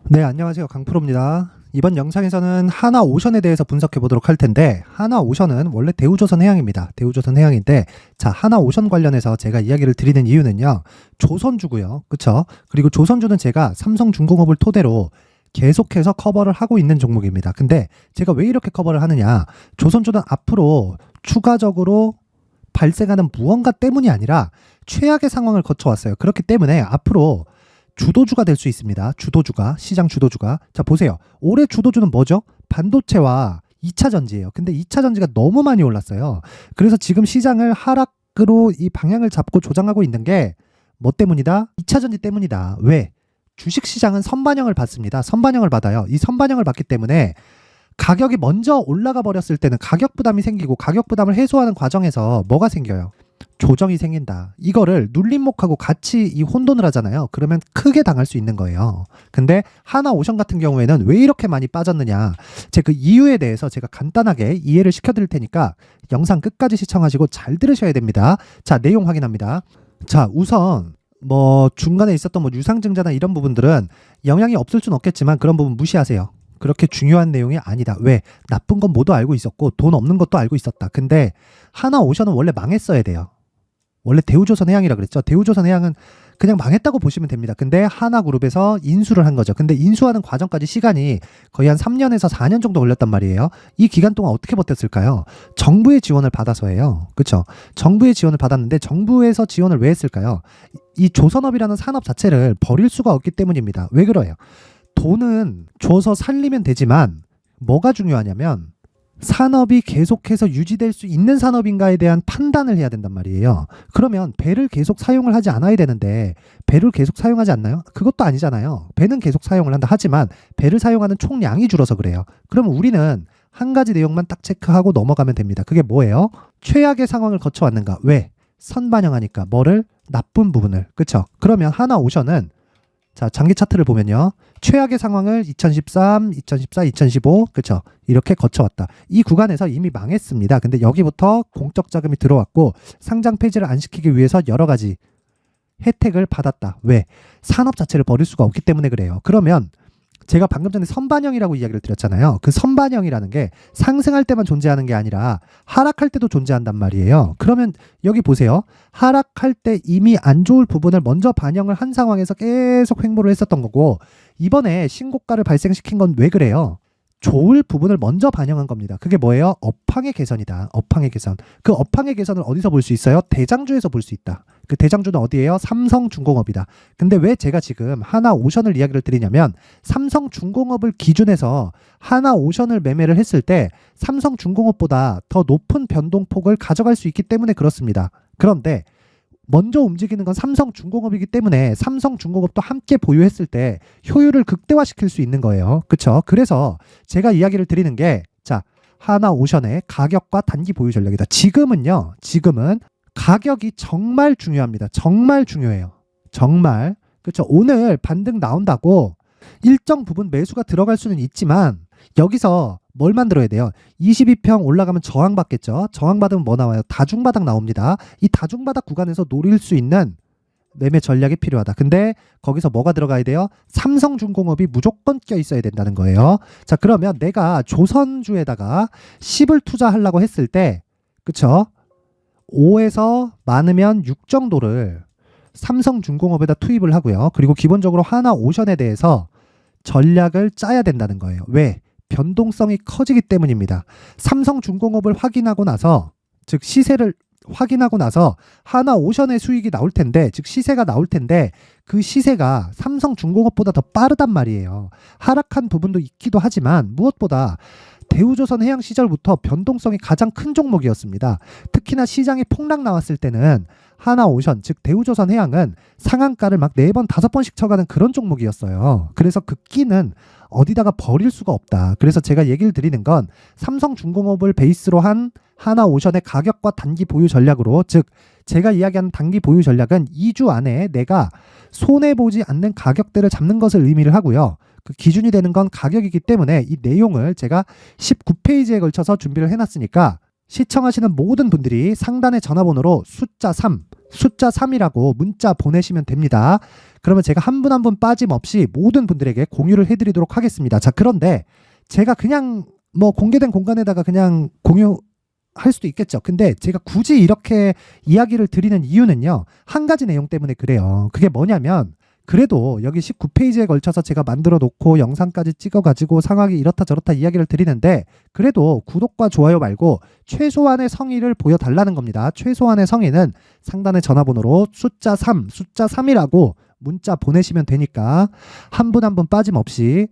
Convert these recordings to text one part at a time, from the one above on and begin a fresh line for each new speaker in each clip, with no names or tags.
네, 안녕하세요. 강프로입니다. 이번 영상에서는 하나오션에 대해서 분석해 보도록 할 텐데, 하나오션은 원래 대우조선해양입니다. 대우조선해양인데, 자, 하나오션 관련해서 제가 이야기를 드리는 이유는요, 조선주고요. 그쵸? 그리고 조선주는 제가 삼성중공업을 토대로 계속해서 커버를 하고 있는 종목입니다. 근데 제가 왜 이렇게 커버를 하느냐, 조선주는 앞으로 추가적으로 발생하는 무언가 때문이 아니라 최악의 상황을 거쳐왔어요. 그렇기 때문에 앞으로 주도주가 될 수 있습니다. 주도주가, 시장 주도주가. 자, 보세요. 올해 주도주는 뭐죠? 반도체와 2차 전지예요. 근데 2차 전지가 너무 많이 올랐어요. 그래서 지금 시장을 하락으로 이 방향을 잡고 조장하고 있는 게 뭐 때문이다? 2차 전지 때문이다. 왜? 주식 시장은 선반영을 받습니다. 선반영을 받아요. 이 선반영을 받기 때문에 가격이 먼저 올라가 버렸을 때는 가격 부담이 생기고, 가격 부담을 해소하는 과정에서 뭐가 생겨요? 조정이 생긴다. 이거를 눌림목하고 같이 이 혼돈을 하잖아요. 그러면 크게 당할 수 있는 거예요. 근데 하나오션 같은 경우에는 왜 이렇게 많이 빠졌느냐, 제 그 이유에 대해서 제가 간단하게 이해를 시켜드릴 테니까 영상 끝까지 시청하시고 잘 들으셔야 됩니다. 자, 내용 확인합니다. 자, 우선 뭐 중간에 있었던 뭐 유상증자나 이런 부분들은 영향이 없을 수는 없겠지만 그런 부분 무시하세요. 그렇게 중요한 내용이 아니다. 왜? 나쁜 건 모두 알고 있었고 돈 없는 것도 알고 있었다. 근데 하나오션은 원래 망했어야 돼요. 원래 대우조선해양이라 그랬죠. 대우조선해양은 그냥 망했다고 보시면 됩니다. 근데 하나그룹에서 인수를 한 거죠. 근데 인수하는 과정까지 시간이 거의 한 3년에서 4년 정도 걸렸단 말이에요. 이 기간 동안 어떻게 버텼을까요? 정부의 지원을 받아서예요. 그렇죠? 정부의 지원을 받았는데 정부에서 지원을 왜 했을까요? 이 조선업이라는 산업 자체를 버릴 수가 없기 때문입니다. 왜 그래요? 돈은 줘서 살리면 되지만 뭐가 중요하냐면 산업이 계속해서 유지될 수 있는 산업인가에 대한 판단을 해야 된단 말이에요. 그러면 배를 계속 사용을 하지 않아야 되는데 배를 계속 사용하지 않나요? 그것도 아니잖아요. 배는 계속 사용을 한다. 하지만 배를 사용하는 총량이 줄어서 그래요. 그러면 우리는 한 가지 내용만 딱 체크하고 넘어가면 됩니다. 그게 뭐예요? 최악의 상황을 거쳐왔는가? 왜? 선반영하니까. 뭐를? 나쁜 부분을. 그쵸? 그러면 하나오션은, 자, 장기 차트를 보면요, 최악의 상황을 2013, 2014, 2015, 그쵸? 이렇게 거쳐왔다. 이 구간에서 이미 망했습니다. 근데 여기부터 공적 자금이 들어왔고 상장 폐지를 안 시키기 위해서 여러 가지 혜택을 받았다. 왜? 산업 자체를 버릴 수가 없기 때문에 그래요. 그러면 제가 방금 전에 선반영이라고 이야기를 드렸잖아요. 그 선반영이라는 게 상승할 때만 존재하는 게 아니라 하락할 때도 존재한단 말이에요. 그러면 여기 보세요. 하락할 때 이미 안 좋을 부분을 먼저 반영을 한 상황에서 계속 횡보를 했었던 거고, 이번에 신고가를 발생시킨 건 왜 그래요? 좋을 부분을 먼저 반영한 겁니다. 그게 뭐예요? 업황의 개선이다. 업황의 개선. 그 업황의 개선을 어디서 볼 수 있어요? 대장주에서 볼 수 있다. 그 대장주는 어디예요? 삼성중공업이다. 근데 왜 제가 지금 하나오션을 이야기를 드리냐면, 삼성중공업을 기준해서 하나오션을 매매를 했을 때 삼성중공업보다 더 높은 변동폭을 가져갈 수 있기 때문에 그렇습니다. 그런데 먼저 움직이는 건 삼성중공업이기 때문에 삼성중공업도 함께 보유했을 때 효율을 극대화시킬 수 있는 거예요. 그쵸? 그래서 제가 이야기를 드리는 게, 자, 하나오션의 가격과 단기 보유 전략이다. 지금은 가격이 정말 중요합니다. 정말 중요해요. 정말. 그쵸? 오늘 반등 나온다고 일정 부분 매수가 들어갈 수는 있지만 여기서 뭘 만들어야 돼요? 22평 올라가면 저항받겠죠? 저항받으면 뭐 나와요? 다중바닥 나옵니다. 이 다중바닥 구간에서 노릴 수 있는 매매 전략이 필요하다. 근데 거기서 뭐가 들어가야 돼요? 삼성중공업이 무조건 껴 있어야 된다는 거예요. 자, 그러면 내가 조선주에다가 10을 투자하려고 했을 때, 그쵸? 5에서 많으면 6 정도를 삼성중공업에다 투입을 하고요. 그리고 기본적으로 하나오션에 대해서 전략을 짜야 된다는 거예요. 왜? 변동성이 커지기 때문입니다. 삼성중공업을 확인하고 나서, 즉 시세를 확인하고 나서 하나오션의 수익이 나올 텐데, 즉 시세가 나올 텐데 그 시세가 삼성중공업보다 더 빠르단 말이에요. 하락한 부분도 있기도 하지만 무엇보다 대우조선해양 시절부터 변동성이 가장 큰 종목이었습니다. 특히나 시장에 폭락 나왔을 때는 하나오션, 즉 대우조선해양은 상한가를 막 4번, 5번씩 쳐가는 그런 종목이었어요. 그래서 그 끼는 어디다가 버릴 수가 없다. 그래서 제가 얘기를 드리는 건 삼성중공업을 베이스로 한 하나오션의 가격과 단기 보유 전략으로, 즉 제가 이야기하는 단기 보유 전략은 2주 안에 내가 손해보지 않는 가격대를 잡는 것을 의미를 하고요. 그 기준이 되는 건 가격이기 때문에 이 내용을 제가 19페이지에 걸쳐서 준비를 해놨으니까 시청하시는 모든 분들이 상단의 전화번호로 숫자 3, 숫자 3이라고 문자 보내시면 됩니다. 그러면 제가 한 분 한 분 빠짐없이 모든 분들에게 공유를 해드리도록 하겠습니다. 자, 그런데 제가 그냥 뭐 공개된 공간에다가 그냥 공유할 수도 있겠죠. 근데 제가 굳이 이렇게 이야기를 드리는 이유는요, 한 가지 내용 때문에 그래요. 그게 뭐냐면, 그래도 여기 19페이지에 걸쳐서 제가 만들어 놓고 영상까지 찍어가지고 상황이 이렇다 저렇다 이야기를 드리는데, 그래도 구독과 좋아요 말고 최소한의 성의를 보여달라는 겁니다. 최소한의 성의는 상단의 전화번호로 숫자 3이라고 문자 보내시면 되니까 한 분 한 분 빠짐없이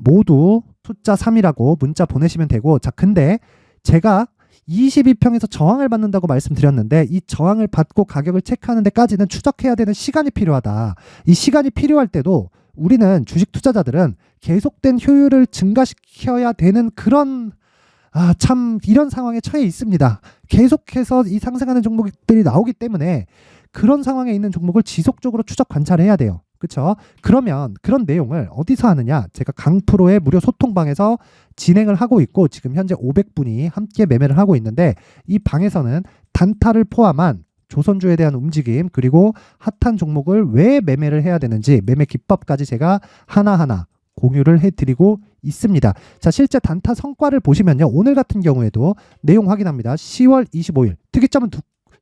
모두 숫자 3이라고 문자 보내시면 되고, 자, 근데 제가 22평에서 저항을 받는다고 말씀드렸는데, 이 저항을 받고 가격을 체크하는 데까지는 추적해야 되는 시간이 필요하다. 이 시간이 필요할 때도 우리는 주식 투자자들은 계속된 효율을 증가시켜야 되는 그런 참 이런 상황에 처해 있습니다. 계속해서 이 상승하는 종목들이 나오기 때문에 그런 상황에 있는 종목을 지속적으로 추적 관찰해야 돼요. 그렇죠? 그러면 그런 내용을 어디서 하느냐? 제가 강프로의 무료 소통방에서 진행을 하고 있고, 지금 현재 500분이 함께 매매를 하고 있는데, 이 방에서는 단타를 포함한 조선주에 대한 움직임, 그리고 핫한 종목을 왜 매매를 해야 되는지 매매 기법까지 제가 하나하나 공유를 해드리고 있습니다. 자, 실제 단타 성과를 보시면요, 오늘 같은 경우에도 내용 확인합니다. 10월 25일 특이점은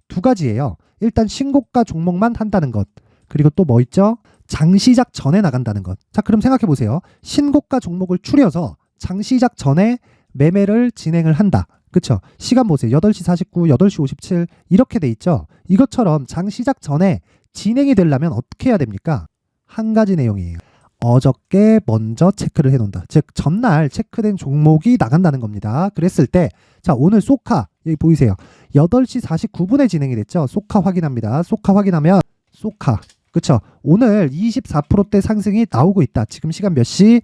두 가지예요. 일단 신고가 종목만 한다는 것, 그리고 또 뭐 있죠? 장시작 전에 나간다는 것. 자, 그럼 생각해 보세요. 신고가 종목을 추려서 장시작 전에 매매를 진행을 한다. 그쵸? 시간 보세요. 8시 49, 8시 57 이렇게 돼 있죠. 이것처럼 장시작 전에 진행이 되려면 어떻게 해야 됩니까? 한 가지 내용이에요. 어저께 먼저 체크를 해놓는다. 즉 전날 체크된 종목이 나간다는 겁니다. 그랬을 때, 자, 오늘 소카 여기 보이세요. 8시 49분에 진행이 됐죠. 소카 확인합니다. 소카 확인하면 소카, 그쵸? 오늘 24%대 상승이 나오고 있다. 지금 시간 몇 시?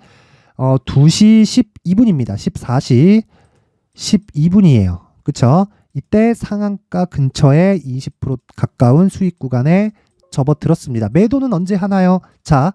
2시 12분입니다. 14시 12분이에요. 그쵸? 이때 상한가 근처에 20% 가까운 수익 구간에 접어들었습니다. 매도는 언제 하나요? 자,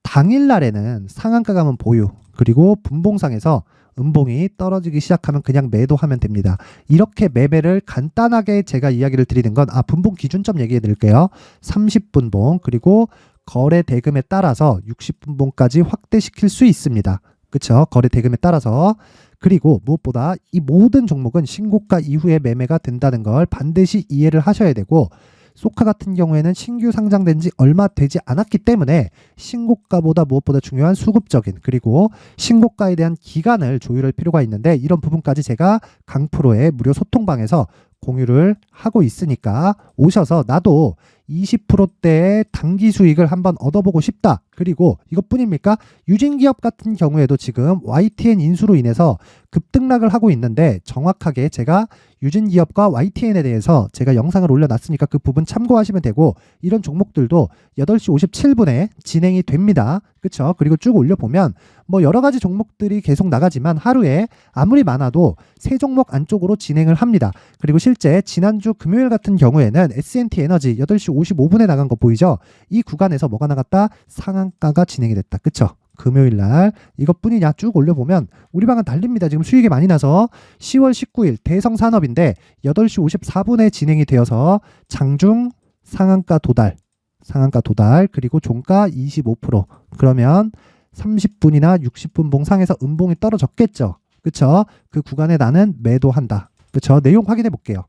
당일날에는 상한가 가면 보유, 그리고 분봉상에서 음봉이 떨어지기 시작하면 그냥 매도하면 됩니다. 이렇게 매매를 간단하게 제가 이야기를 드리는 건, 분봉 기준점 얘기해 드릴게요. 30분봉, 그리고 거래 대금에 따라서 60분봉까지 확대시킬 수 있습니다. 그쵸? 거래 대금에 따라서. 그리고 무엇보다 이 모든 종목은 신고가 이후에 매매가 된다는 걸 반드시 이해를 하셔야 되고, 소카 같은 경우에는 신규 상장된 지 얼마 되지 않았기 때문에 신고가보다 무엇보다 중요한 수급적인, 그리고 신고가에 대한 기간을 조율할 필요가 있는데, 이런 부분까지 제가 강프로의 무료 소통방에서 공유를 하고 있으니까 오셔서 나도 20%대의 단기 수익을 한번 얻어보고 싶다. 그리고 이것뿐입니까? 유진기업 같은 경우에도 지금 YTN 인수로 인해서 급등락을 하고 있는데, 정확하게 제가 유진기업과 YTN에 대해서 제가 영상을 올려놨으니까 그 부분 참고하시면 되고, 이런 종목들도 8시 57분에 진행이 됩니다. 그쵸? 그리고 쭉 올려보면 뭐 여러 가지 종목들이 계속 나가지만 하루에 아무리 많아도 3종목 안쪽으로 진행을 합니다. 그리고 실제 지난주 금요일 같은 경우에는 S&T 에너지 8시 55분에 나간 거 보이죠? 이 구간에서 뭐가 나갔다? 상한가가 진행이 됐다. 그쵸? 금요일 날 이것뿐이냐? 쭉 올려보면 우리 방은 달립니다. 지금 수익이 많이 나서 10월 19일 대성산업인데 8시 54분에 진행이 되어서 장중 상한가 도달, 그리고 종가 25%. 그러면 30분이나 60분 봉상에서 음봉이 떨어졌겠죠. 그쵸? 그 구간에 나는 매도한다. 그쵸? 내용 확인해 볼게요.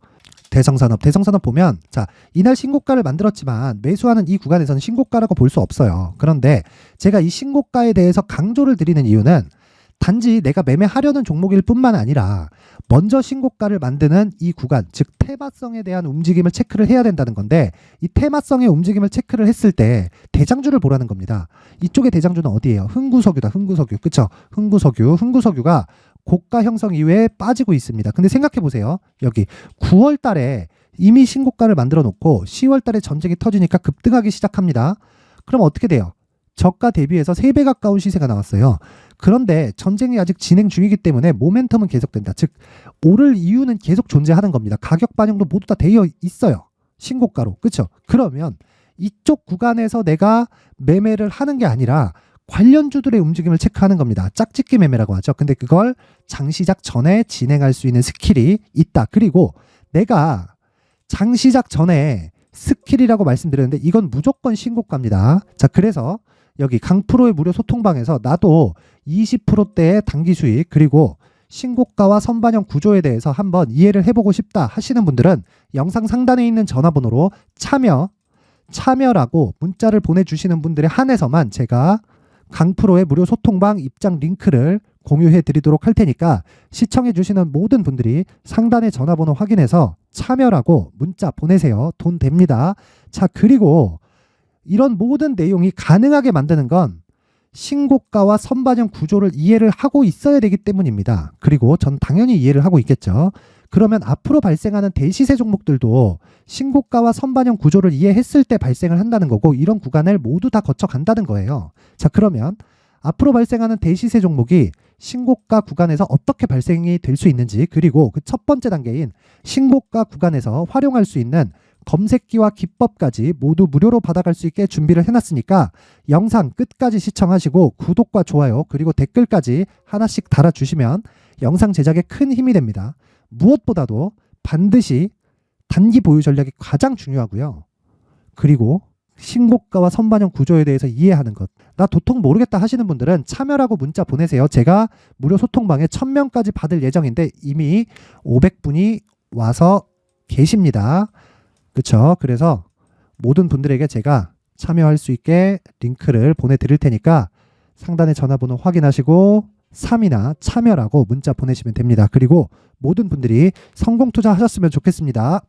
대성산업 보면, 자, 이날 신고가를 만들었지만 매수하는 이 구간에서는 신고가라고 볼 수 없어요. 그런데 제가 이 신고가에 대해서 강조를 드리는 이유는, 단지 내가 매매하려는 종목일 뿐만 아니라 먼저 신고가를 만드는 이 구간, 즉 테마성에 대한 움직임을 체크를 해야 된다는 건데, 이 테마성의 움직임을 체크를 했을 때 대장주를 보라는 겁니다. 이쪽의 대장주는 어디예요? 흥구석유다. 그쵸? 흥구석유가 고가 형성 이후에 빠지고 있습니다. 근데 생각해 보세요. 여기 9월 달에 이미 신고가를 만들어 놓고 10월 달에 전쟁이 터지니까 급등하기 시작합니다. 그럼 어떻게 돼요? 저가 대비해서 3배 가까운 시세가 나왔어요. 그런데 전쟁이 아직 진행 중이기 때문에 모멘텀은 계속된다. 즉 오를 이유는 계속 존재하는 겁니다. 가격 반영도 모두 다 되어 있어요. 신고가로. 그렇죠? 그러면 이쪽 구간에서 내가 매매를 하는 게 아니라 관련주들의 움직임을 체크하는 겁니다. 짝짓기 매매라고 하죠. 근데 그걸 장시작 전에 진행할 수 있는 스킬이 있다. 그리고 내가 장시작 전에 스킬이라고 말씀드렸는데 이건 무조건 신고가입니다. 자, 그래서 여기 강프로의 무료 소통방에서 나도 20%대의 단기 수익 그리고 신고가와 선반영 구조에 대해서 한번 이해를 해보고 싶다 하시는 분들은 영상 상단에 있는 전화번호로 참여라고 문자를 보내주시는 분들에 한해서만 제가 강프로의 무료 소통방 입장 링크를 공유해 드리도록 할 테니까 시청해 주시는 모든 분들이 상단의 전화번호 확인해서 참여라고 문자 보내세요. 돈 됩니다. 자, 그리고 이런 모든 내용이 가능하게 만드는 건 신고가와 선반영 구조를 이해를 하고 있어야 되기 때문입니다. 그리고 전 당연히 이해를 하고 있겠죠. 그러면 앞으로 발생하는 대시세 종목들도 신고가와 선반영 구조를 이해했을 때 발생을 한다는 거고 이런 구간을 모두 다 거쳐간다는 거예요. 자, 그러면 앞으로 발생하는 대시세 종목이 신고가 구간에서 어떻게 발생이 될 수 있는지 그리고 그 첫 번째 단계인 신고가 구간에서 활용할 수 있는 검색기와 기법까지 모두 무료로 받아갈 수 있게 준비를 해놨으니까 영상 끝까지 시청하시고 구독과 좋아요 그리고 댓글까지 하나씩 달아주시면 영상 제작에 큰 힘이 됩니다. 무엇보다도 반드시 단기 보유 전략이 가장 중요하고요. 그리고 신고가와 선반영 구조에 대해서 이해하는 것. 나 도통 모르겠다 하시는 분들은 참여라고 문자 보내세요. 제가 무료 소통방에 1000명까지 받을 예정인데 이미 500분이 와서 계십니다. 그렇죠? 그래서 모든 분들에게 제가 참여할 수 있게 링크를 보내드릴 테니까 상단의 전화번호 확인하시고 3이나 참여라고 문자 보내시면 됩니다. 그리고 모든 분들이 성공 투자하셨으면 좋겠습니다.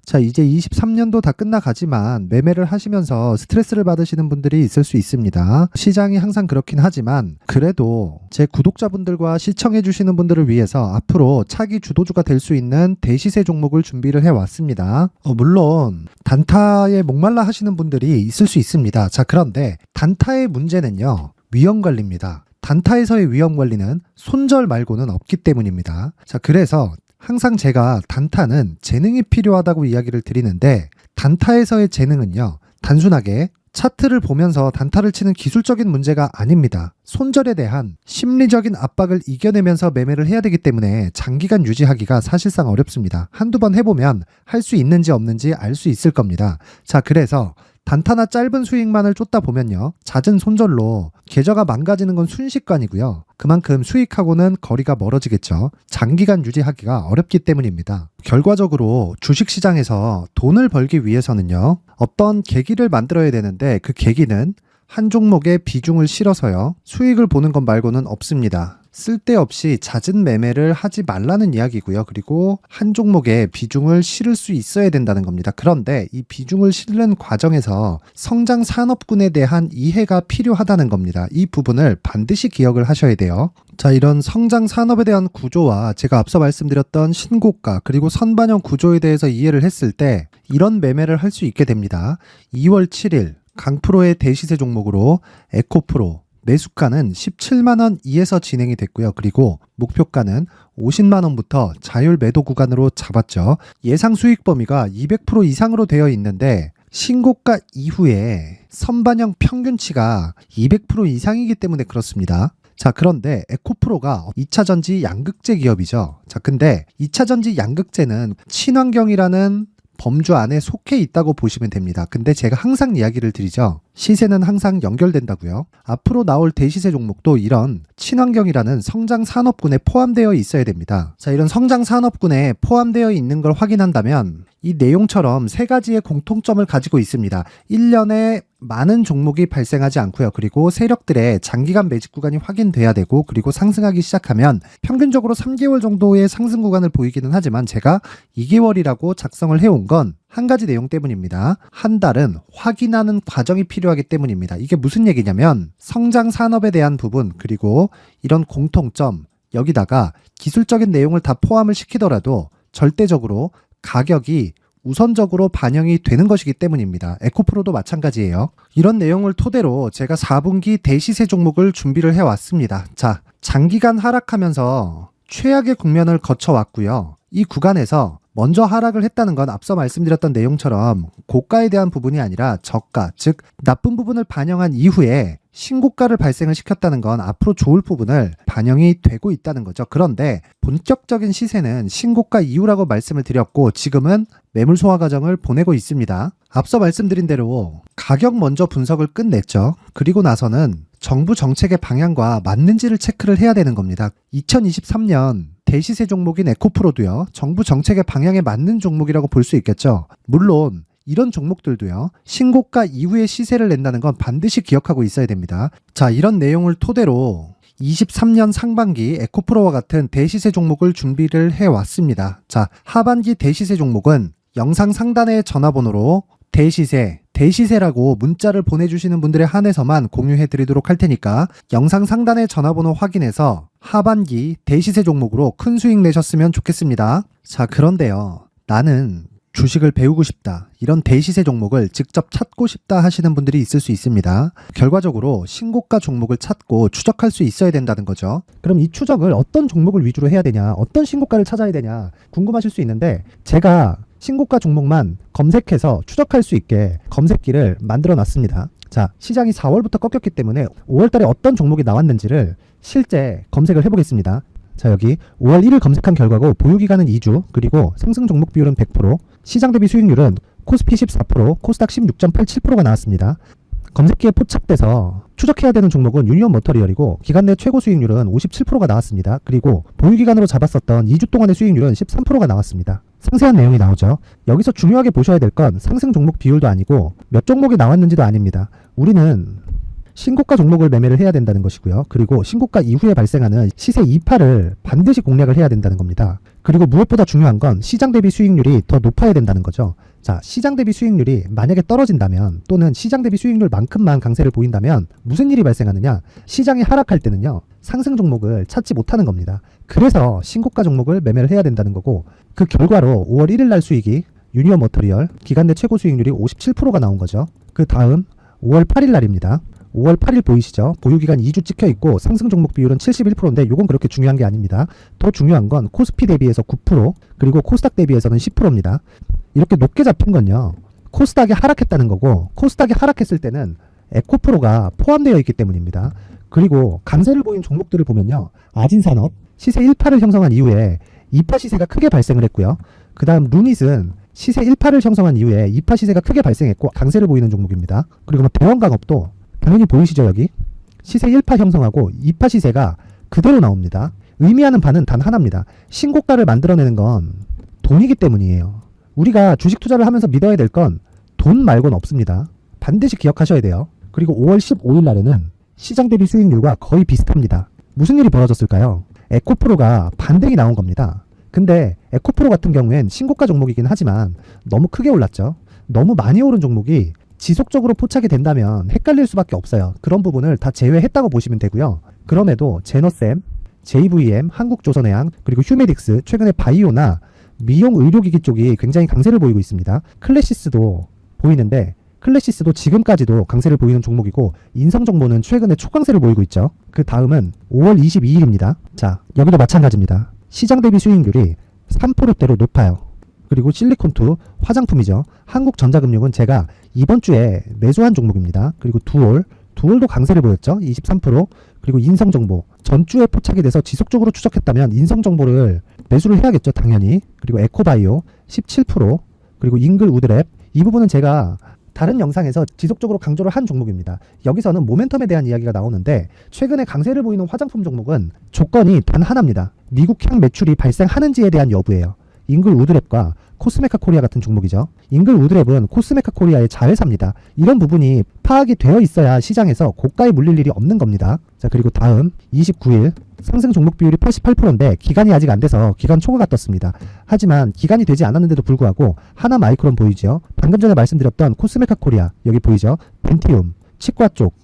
자, 이제 23년도 다 끝나가지만 매매를 하시면서 스트레스를 받으시는 분들이 있을 수 있습니다. 시장이 항상 그렇긴 하지만 그래도 제 구독자분들과 시청해 주시는 분들을 위해서 앞으로 차기 주도주가 될 수 있는 대시세 종목을 준비를 해왔습니다. 물론 단타에 목말라 하시는 분들이 있을 수 있습니다. 자, 그런데 단타의 문제는요, 위험관리입니다. 단타에서의 위험관리는 손절 말고는 없기 때문입니다. 자, 그래서 항상 제가 단타는 재능이 필요하다고 이야기를 드리는데 단타에서의 재능은요, 단순하게 차트를 보면서 단타를 치는 기술적인 문제가 아닙니다. 손절에 대한 심리적인 압박을 이겨내면서 매매를 해야 되기 때문에 장기간 유지하기가 사실상 어렵습니다. 한두 번 해보면 할 수 있는지 없는지 알 수 있을 겁니다. 자, 그래서 단타나 짧은 수익만을 쫓다 보면요, 잦은 손절로 계좌가 망가지는 건 순식간이고요. 그만큼 수익하고는 거리가 멀어지겠죠. 장기간 유지하기가 어렵기 때문입니다. 결과적으로 주식시장에서 돈을 벌기 위해서는요, 어떤 계기를 만들어야 되는데 그 계기는 한 종목에 비중을 실어서요, 수익을 보는 것 말고는 없습니다. 쓸데없이 잦은 매매를 하지 말라는 이야기고요. 그리고 한 종목에 비중을 실을 수 있어야 된다는 겁니다. 그런데 이 비중을 실는 과정에서 성장 산업군에 대한 이해가 필요하다는 겁니다. 이 부분을 반드시 기억을 하셔야 돼요. 자, 이런 성장 산업에 대한 구조와 제가 앞서 말씀드렸던 신고가 그리고 선반영 구조에 대해서 이해를 했을 때 이런 매매를 할 수 있게 됩니다. 2월 7일 강프로의 대시세 종목으로 에코프로 매수가는 17만원 이에서 진행이 됐고요. 그리고 목표가는 50만원부터 자율 매도 구간으로 잡았죠. 예상 수익 범위가 200% 이상으로 되어 있는데 신고가 이후에 선반영 평균치가 200% 이상이기 때문에 그렇습니다. 자, 그런데 에코프로가 2차전지 양극재 기업이죠. 자, 근데 2차전지 양극재는 친환경이라는 범주 안에 속해 있다고 보시면 됩니다. 근데 제가 항상 이야기를 드리죠. 시세는 항상 연결된다고요. 앞으로 나올 대시세 종목도 이런 친환경이라는 성장 산업군에 포함되어 있어야 됩니다. 자, 이런 성장 산업군에 포함되어 있는 걸 확인한다면 이 내용처럼 세 가지의 공통점을 가지고 있습니다. 1년에 많은 종목이 발생하지 않고요. 그리고 세력들의 장기간 매집 구간이 확인돼야 되고, 그리고 상승하기 시작하면 평균적으로 3개월 정도의 상승 구간을 보이기는 하지만 제가 2개월이라고 작성을 해온 건 한 가지 내용 때문입니다. 한 달은 확인하는 과정이 필요하기 때문입니다. 이게 무슨 얘기냐면 성장 산업에 대한 부분 그리고 이런 공통점, 여기다가 기술적인 내용을 다 포함을 시키더라도 절대적으로 가격이 우선적으로 반영이 되는 것이기 때문입니다. 에코프로도 마찬가지예요. 이런 내용을 토대로 제가 4분기 대시세 종목을 준비를 해왔습니다. 자, 장기간 하락하면서 최악의 국면을 거쳐왔고요. 이 구간에서 먼저 하락을 했다는 건 앞서 말씀드렸던 내용처럼 고가에 대한 부분이 아니라 저가, 즉 나쁜 부분을 반영한 이후에 신고가를 발생을 시켰다는 건 앞으로 좋을 부분을 반영이 되고 있다는 거죠. 그런데 본격적인 시세는 신고가 이후라고 말씀을 드렸고 지금은 매물 소화 과정을 보내고 있습니다. 앞서 말씀드린 대로 가격 먼저 분석을 끝냈죠. 그리고 나서는 정부 정책의 방향과 맞는지를 체크를 해야 되는 겁니다. 2023년 대시세 종목인 에코프로도요, 정부 정책의 방향에 맞는 종목이라고 볼 수 있겠죠. 물론 이런 종목들도요, 신고가 이후에 시세를 낸다는 건 반드시 기억하고 있어야 됩니다. 자, 이런 내용을 토대로 23년 상반기 에코프로와 같은 대시세 종목을 준비를 해왔습니다. 자, 하반기 대시세 종목은 영상 상단의 전화번호로 대시세라고 문자를 보내주시는 분들에 한해서만 공유해드리도록 할 테니까 영상 상단의 전화번호 확인해서 하반기 대시세 종목으로 큰 수익 내셨으면 좋겠습니다. 자, 그런데요, 나는 주식을 배우고 싶다, 이런 대시세 종목을 직접 찾고 싶다 하시는 분들이 있을 수 있습니다. 결과적으로 신고가 종목을 찾고 추적할 수 있어야 된다는 거죠. 그럼 이 추적을 어떤 종목을 위주로 해야 되냐, 어떤 신고가를 찾아야 되냐 궁금하실 수 있는데, 제가 신고가 종목만 검색해서 추적할 수 있게 검색기를 만들어 놨습니다. 자, 시장이 4월부터 꺾였기 때문에 5월달에 어떤 종목이 나왔는지를 실제 검색을 해보겠습니다. 자, 여기 5월 1일 검색한 결과고 보유기간은 2주, 그리고 상승 종목 비율은 100%, 시장 대비 수익률은 코스피 14%, 코스닥 16.87%가 나왔습니다. 검색기에 포착돼서 추적해야 되는 종목은 유니온 머터리얼이고 기간 내 최고 수익률은 57%가 나왔습니다. 그리고 보유기간으로 잡았었던 2주 동안의 수익률은 13%가 나왔습니다. 상세한 내용이 나오죠. 여기서 중요하게 보셔야 될 건 상승 종목 비율도 아니고 몇 종목이 나왔는지도 아닙니다. 우리는 신고가 종목을 매매를 해야 된다는 것이고요. 그리고 신고가 이후에 발생하는 시세 이파를 반드시 공략을 해야 된다는 겁니다. 그리고 무엇보다 중요한 건 시장 대비 수익률이 더 높아야 된다는 거죠. 자, 시장 대비 수익률이 만약에 떨어진다면, 또는 시장 대비 수익률만큼만 강세를 보인다면 무슨 일이 발생하느냐? 시장이 하락할 때는요, 상승 종목을 찾지 못하는 겁니다. 그래서 신고가 종목을 매매를 해야 된다는 거고, 그 결과로 5월 1일 날 수익이 유니온 머터리얼 기간 내 최고 수익률이 57%가 나온 거죠. 그 다음 5월 8일 날입니다. 5월 8일 보이시죠? 보유기간 2주 찍혀 있고 상승 종목 비율은 71%인데 이건 그렇게 중요한 게 아닙니다. 더 중요한 건 코스피 대비해서 9%, 그리고 코스닥 대비해서는 10%입니다. 이렇게 높게 잡힌 건요, 코스닥이 하락했다는 거고, 코스닥이 하락했을 때는 에코프로가 포함되어 있기 때문입니다. 그리고 강세를 보인 종목들을 보면요, 아진산업 시세 1파를 형성한 이후에 2파 시세가 크게 발생을 했고요. 그 다음 루닛은 시세 1파를 형성한 이후에 2파 시세가 크게 발생했고 강세를 보이는 종목입니다. 그리고 대원강업도 당연히 보이시죠? 여기 시세 1파 형성하고 2파 시세가 그대로 나옵니다. 의미하는 바는 단 하나입니다. 신고가를 만들어내는 건 돈이기 때문이에요. 우리가 주식 투자를 하면서 믿어야 될 건 돈 말고는 없습니다. 반드시 기억하셔야 돼요. 그리고 5월 15일 날에는 시장 대비 수익률과 거의 비슷합니다. 무슨 일이 벌어졌을까요? 에코프로가 반등이 나온 겁니다. 근데 에코프로 같은 경우엔 신고가 종목이긴 하지만 너무 크게 올랐죠. 너무 많이 오른 종목이 지속적으로 포착이 된다면 헷갈릴 수밖에 없어요. 그런 부분을 다 제외했다고 보시면 되고요. 그럼에도 제너셈, JVM, 한국조선해양, 그리고 휴메딕스, 최근에 바이오나 미용 의료기기 쪽이 굉장히 강세를 보이고 있습니다. 클래시스도 보이는데, 클래시스도 지금까지도 강세를 보이는 종목이고, 인성정보는 최근에 초강세를 보이고 있죠. 그 다음은 5월 22일입니다. 자, 여기도 마찬가지입니다. 시장 대비 수익률이 3%대로 높아요. 그리고 실리콘2 화장품이죠. 한국전자금융은 제가 이번 주에 매수한 종목입니다. 그리고 두올도 강세를 보였죠. 23%. 그리고 인성정보 전주에 포착이 돼서 지속적으로 추적했다면 인성정보를 매수를 해야겠죠. 당연히. 그리고 에코바이오 17%. 그리고 잉글우드랩, 이 부분은 제가 다른 영상에서 지속적으로 강조를 한 종목입니다. 여기서는 모멘텀에 대한 이야기가 나오는데, 최근에 강세를 보이는 화장품 종목은 조건이 단 하나입니다. 미국향 매출이 발생하는지에 대한 여부예요. 잉글우드랩과 코스메카 코리아 같은 종목이죠. 잉글우드랩은 코스메카 코리아의 자회사입니다. 이런 부분이 파악이 되어 있어야 시장에서 고가에 물릴 일이 없는 겁니다. 자, 그리고 다음 29일 상승 종목 비율이 88%인데 기간이 아직 안 돼서 기간 초과가 떴습니다. 하지만 기간이 되지 않았는데도 불구하고 하나 마이크론 보이죠. 방금 전에 말씀드렸던 코스메카 코리아 여기 보이죠. 벤티움, 치과 쪽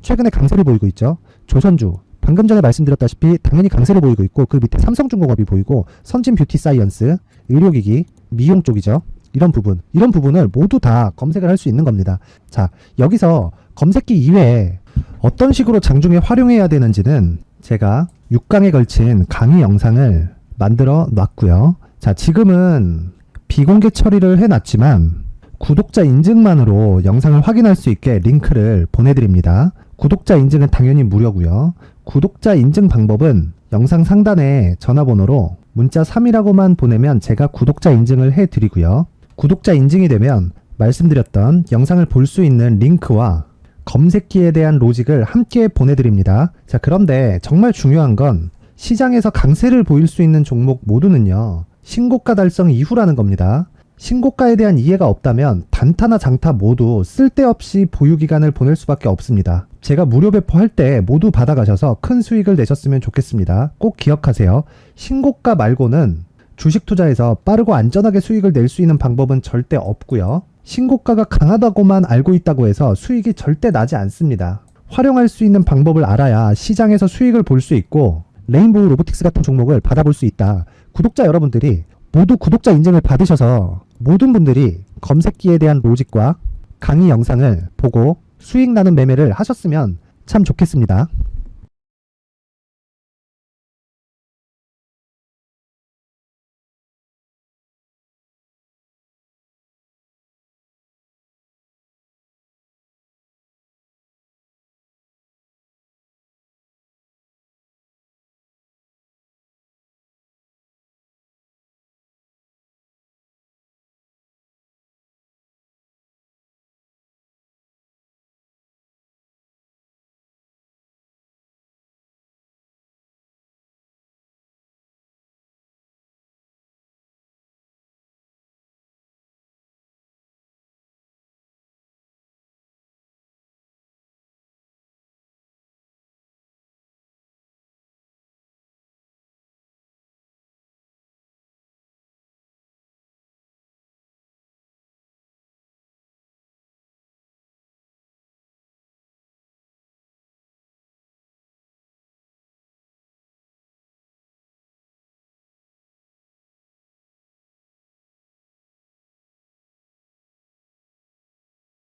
최근에 강세를 보이고 있죠. 조선주 방금 전에 말씀드렸다시피 당연히 강세를 보이고 있고, 그 밑에 삼성중공업이 보이고, 선진 뷰티 사이언스, 의료기기, 미용 쪽이죠. 이런 부분을 모두 다 검색을 할 수 있는 겁니다. 자, 여기서 검색기 이외에 어떤 식으로 장중에 활용해야 되는지는 제가 6강에 걸친 강의 영상을 만들어 놨고요. 자, 지금은 비공개 처리를 해놨지만 구독자 인증만으로 영상을 확인할 수 있게 링크를 보내드립니다. 구독자 인증은 당연히 무료고요. 구독자 인증 방법은 영상 상단에 전화번호로 문자 3이라고만 보내면 제가 구독자 인증을 해드리고요. 구독자 인증이 되면 말씀드렸던 영상을 볼 수 있는 링크와 검색기에 대한 로직을 함께 보내드립니다. 자, 그런데 정말 중요한 건 시장에서 강세를 보일 수 있는 종목 모두는요, 신고가 달성 이후라는 겁니다. 신고가에 대한 이해가 없다면 단타나 장타 모두 쓸데없이 보유기간을 보낼 수밖에 없습니다. 제가 무료 배포할 때 모두 받아가셔서 큰 수익을 내셨으면 좋겠습니다. 꼭 기억하세요. 신고가 말고는 주식 투자에서 빠르고 안전하게 수익을 낼 수 있는 방법은 절대 없고요. 신고가가 강하다고만 알고 있다고 해서 수익이 절대 나지 않습니다. 활용할 수 있는 방법을 알아야 시장에서 수익을 볼 수 있고 레인보우 로보틱스 같은 종목을 받아볼 수 있다. 구독자 여러분들이 모두 구독자 인증을 받으셔서 모든 분들이 검색기에 대한 로직과 강의 영상을 보고 수익 나는 매매를 하셨으면 참 좋겠습니다.